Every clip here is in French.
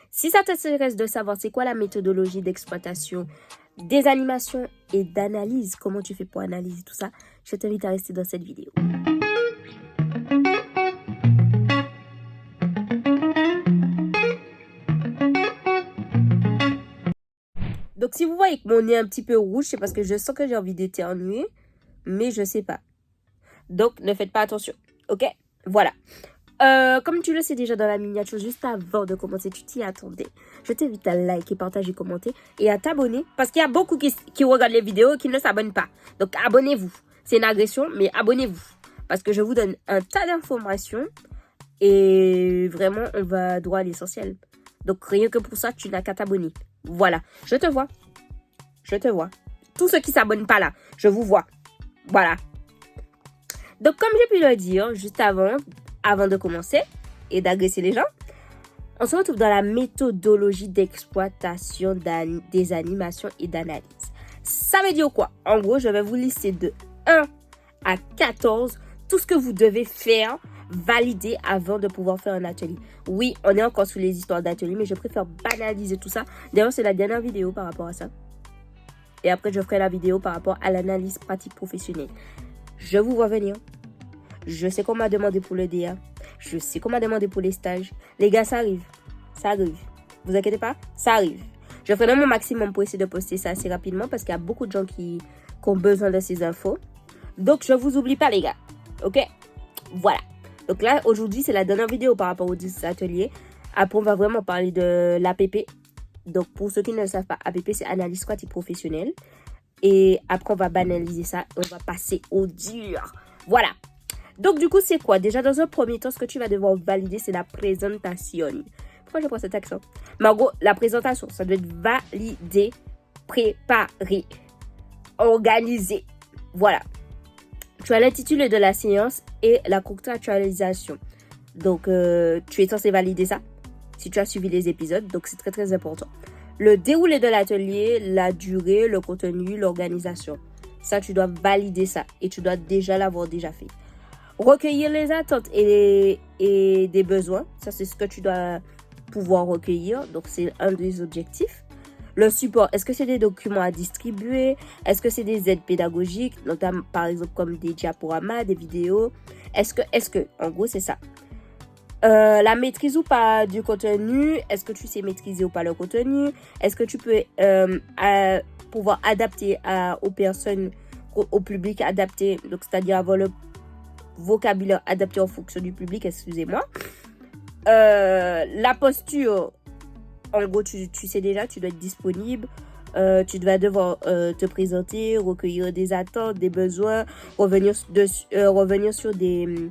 Si ça t'intéresse de savoir c'est quoi la méthodologie d'exploitation des animations et d'analyse, comment tu fais pour analyser tout ça, je t'invite à rester dans cette vidéo. Donc si vous voyez que mon nez est un petit peu rouge, c'est parce que je sens que j'ai envie d'éternuer, mais je sais pas. Donc ne faites pas attention, ok? Voilà. Comme tu le sais déjà dans la miniature, juste avant de commencer, tu t'y attendais. Je t'invite à liker, partager, commenter et à t'abonner. Parce qu'il y a beaucoup qui regardent les vidéos et qui ne s'abonnent pas. Donc abonnez-vous. C'est une agression, mais abonnez-vous. Parce que je vous donne un tas d'informations. Et vraiment, on va droit à l'essentiel. Donc rien que pour ça, tu n'as qu'à t'abonner. Voilà. Je te vois. Je te vois. Tous ceux qui ne s'abonnent pas là, je vous vois. Voilà. Donc comme j'ai pu le dire juste avant de commencer et d'agresser les gens, on se retrouve dans la méthodologie d'exploitation des animations et d'analyse. Ça veut dire quoi? En gros, je vais vous lister de 1 à 14 tout ce que vous devez faire, valider avant de pouvoir faire un atelier. Oui, on est encore sur les histoires d'atelier, mais je préfère banaliser tout ça. D'ailleurs, c'est la dernière vidéo par rapport à ça. Et après, je ferai la vidéo par rapport à l'analyse pratique professionnelle. Je vous vois venir. Je sais qu'on m'a demandé pour le DA. Je sais qu'on m'a demandé pour les stages. Les gars, ça arrive. Ça arrive. Vous inquiétez pas, ça arrive. Je ferai mon maximum pour essayer de poster ça assez rapidement parce qu'il y a beaucoup de gens qui ont besoin de ces infos. Donc, je vous oublie pas, les gars. Ok? Voilà. Donc là, aujourd'hui, c'est la dernière vidéo par rapport aux 10 ateliers. Après, on va vraiment parler de l'APP. Donc, pour ceux qui ne le savent pas, APP, c'est analyse pratique professionnelle. Et après, on va banaliser ça. On va passer au dur. Voilà. Donc, du coup, c'est quoi? Déjà, dans un premier temps, ce que tu vas devoir valider, c'est la présentation. Pourquoi je prends cet accent? Mais en gros, la présentation, ça doit être validé, préparé, organisé. Voilà. Tu as l'intitulé de la séance et la contractualisation. Donc, tu es censé valider ça si tu as suivi les épisodes. Donc, c'est très, très important. Le déroulé de l'atelier, la durée, le contenu, l'organisation. Ça, tu dois valider ça et tu dois déjà l'avoir déjà fait. Recueillir les attentes et des besoins. Ça, c'est ce que tu dois pouvoir recueillir. Donc, c'est un des objectifs. Le support, est-ce que c'est des documents à distribuer? Est-ce que c'est des aides pédagogiques, notamment par exemple comme des diaporamas, des vidéos? Est-ce que, en gros, c'est ça. La maîtrise ou pas du contenu, est-ce que tu sais maîtriser ou pas le contenu? Est-ce que tu peux pouvoir adapter aux personnes, au public adapté, donc c'est-à-dire avoir le vocabulaire adapté en fonction du public, excusez-moi. La posture, en gros, tu sais déjà, tu dois être disponible. Tu vas devoir te présenter, recueillir des attentes, des besoins, revenir sur des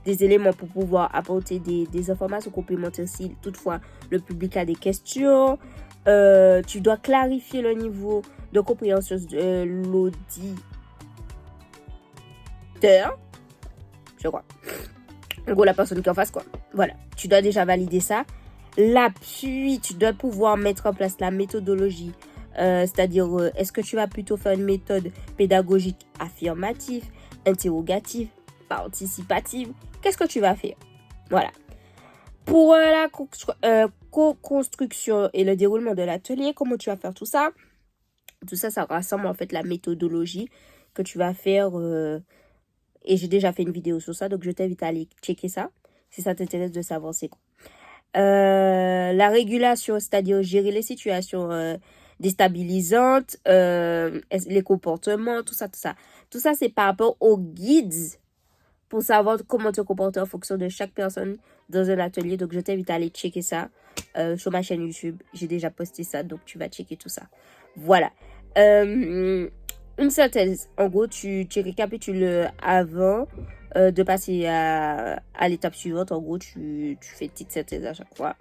éléments pour pouvoir apporter des informations complémentaires si toutefois le public a des questions. Tu dois clarifier le niveau de compréhension de l'auditeur, je crois. En gros, la personne qui est en face, quoi. Voilà, tu dois déjà valider ça. L'appui, tu dois pouvoir mettre en place la méthodologie. C'est-à-dire, est-ce que tu vas plutôt faire une méthode pédagogique affirmative, interrogative, participative? Qu'est-ce que tu vas faire? Voilà. Pour la co-construction et le déroulement de l'atelier, comment tu vas faire tout ça? Tout ça, ça rassemble en fait la méthodologie que tu vas faire. Et j'ai déjà fait une vidéo sur ça, donc je t'invite à aller checker ça, si ça t'intéresse de savoir c'est quoi. La régulation, c'est-à-dire gérer les situations déstabilisantes, les comportements, tout ça. Tout ça, c'est par rapport aux guides pour savoir comment te comporter en fonction de chaque personne dans un atelier. Donc, je t'invite à aller checker ça sur ma chaîne YouTube. J'ai déjà posté ça, donc tu vas checker tout ça. Voilà. Une synthèse. En gros, tu récapitules avant de passer à l'étape suivante. En gros, tu fais une petite synthèse à chaque fois.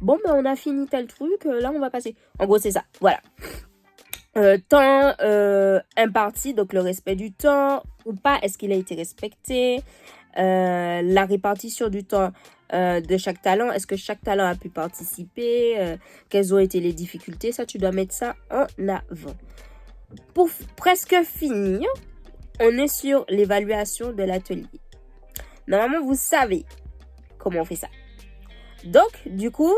Bon, ben on a fini tel truc. Là, on va passer. En gros, c'est ça. Voilà. Temps imparti, donc le respect du temps ou pas. Est-ce qu'il a été respecté? La répartition du temps de chaque talent. Est-ce que chaque talent a pu participer? Quelles ont été les difficultés? Ça, tu dois mettre ça en avant. Pour presque finir, on est sur l'évaluation de l'atelier. Normalement, vous savez comment on fait ça. Donc, du coup,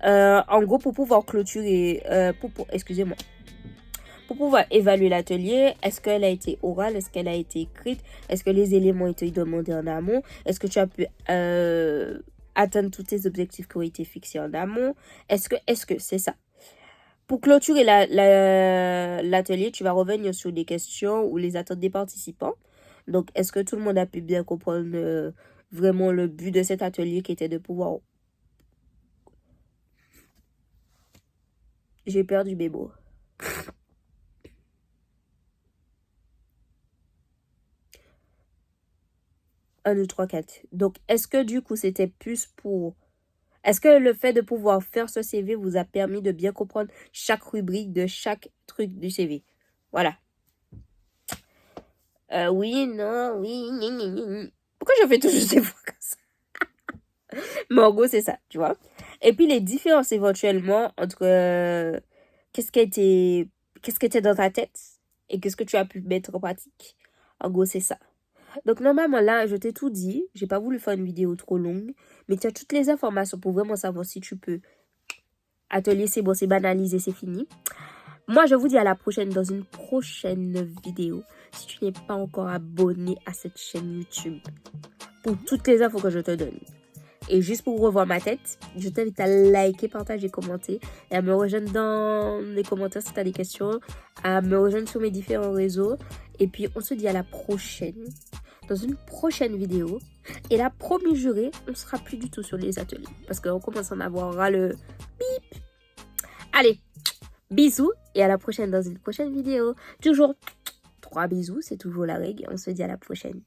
En gros, pour pouvoir clôturer, excusez-moi, pour pouvoir évaluer l'atelier, est-ce qu'elle a été orale, est-ce qu'elle a été écrite, est-ce que les éléments ont été demandés en amont, est-ce que tu as pu atteindre tous tes objectifs qui ont été fixés en amont, est-ce que, c'est ça. Pour clôturer l'atelier, tu vas revenir sur des questions ou les attentes des participants. Donc, est-ce que tout le monde a pu bien comprendre vraiment le but de cet atelier qui était de pouvoir... J'ai perdu mes mots. 1, 2, 3, 4. Donc, est-ce que du coup, c'était plus pour... Est-ce que le fait de pouvoir faire ce CV vous a permis de bien comprendre chaque rubrique de chaque truc du CV? Voilà. Oui, non, oui, gna, gna, gna. Pourquoi je fais toujours ces voix comme ça? Mais en gros, c'est ça, tu vois. Et puis, les différences éventuellement entre qu'est-ce qui était dans ta tête et qu'est-ce que tu as pu mettre en pratique. En gros, c'est ça. Donc, normalement, là, je t'ai tout dit. J'ai pas voulu faire une vidéo trop longue. Mais tu as toutes les informations pour vraiment savoir si tu peux. Atelier, c'est bon, c'est banalisé, c'est fini. Moi, je vous dis à la prochaine dans une prochaine vidéo. Si tu n'es pas encore abonné à cette chaîne YouTube, pour toutes les infos que je te donne. Et juste pour revoir ma tête, je t'invite à liker, partager, commenter et à me rejoindre dans les commentaires si tu as des questions, à me rejoindre sur mes différents réseaux. Et puis, on se dit à la prochaine, dans une prochaine vidéo. Et là, promis juré, on ne sera plus du tout sur les ateliers parce qu'on commence à en avoir ras le bip. Allez, bisous et à la prochaine dans une prochaine vidéo. Toujours 3 bisous, c'est toujours la règle. On se dit à la prochaine.